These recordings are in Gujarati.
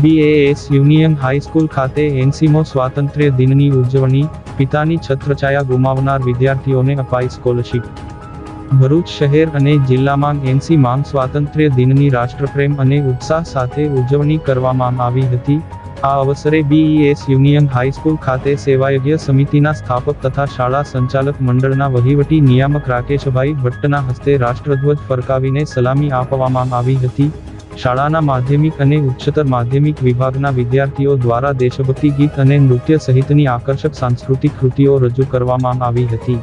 BAS યુનિયન હાઈસ્કૂલ ખાતે 80મો સ્વાતંત્ર્ય દિનની ઉજવણી, પિતાની છત્રછાયા ગુમાવનાર વિદ્યાર્થીઓને અપાઈ સ્કોલરશીપ। ભરૂચ શહેર અને જિલ્લામાં 80મા સ્વાતંત્ર્ય દિનની રાષ્ટ્રપ્રેમ અને ઉત્સાહ સાથે ઉજવણી કરવામાં આવી હતી। આ અવસરે BAS યુનિયન હાઈસ્કૂલ ખાતે સેવાયજ્ઞ સમિતિના સ્થાપક તથા શાળા સંચાલક મંડળના વહીવટી નિયામક રાકેશભાઈ ભટ્ટના હસ્તે રાષ્ટ્રધ્વજ ફરકાવીને સલામી આપવામાં આવી હતી। શાળાના માધ્યમિક અને ઉચ્ચતર માધ્યમિક વિભાગના વિદ્યાર્થીઓ દ્વારા દેશભક્તિ ગીત અને નૃત્ય સહિતની આકર્ષક સાંસ્કૃતિક કૃતિઓ રજૂ કરવામાં આવી હતી।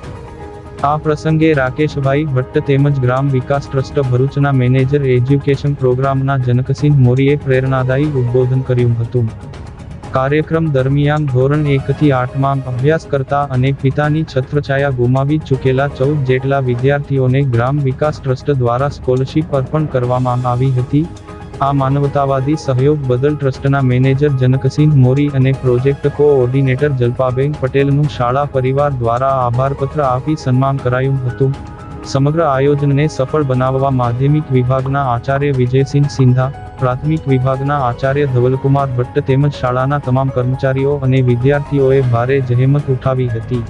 આ પ્રસંગે રાકેશભાઈ ભટ્ટ તેમજ ગ્રામ વિકાસ ટ્રસ્ટ ભરૂચના મેનેજર એજ્યુકેશન પ્રોગ્રામના જનકસિંહ મોરીએ પ્રેરણાદાયી ઉદ્બોધન કર્યું હતું। કાર્યક્રમ દરમિયાન ધોરણ 1 થી 8માં અભ્યાસ કરતા અને પિતાની છત્રછાયા ગુમાવી ચૂકેલા 14 જેટલા વિદ્યાર્થીઓને ગ્રામ વિકાસ ટ્રસ્ટ દ્વારા સ્કોલરશીપ અર્પણ કરવામાં આવી હતી। આ માનવતાવાદી સહયોગ બદલ ટ્રસ્ટના મેનેજર જનકસિંહ મોરી અને પ્રોજેક્ટ કોઓર્ડિનેટર જલ્પાબેન પટેલનું શાળા પરિવાર દ્વારા આભારપત્ર આપી સન્માન કરાયું હતું। સમગ્ર આયોજનને સફળ બનાવવા માધ્યમિક વિભાગના આચાર્ય વિજયસિંહ સિંધા, પ્રાથમિક વિભાગના આચાર્ય ધવલકુમાર ભટ્ટ તેમજ શાળાના તમામ કર્મચારીઓ અને વિદ્યાર્થીઓએ ભારે જહેમત ઉઠાવી હતી।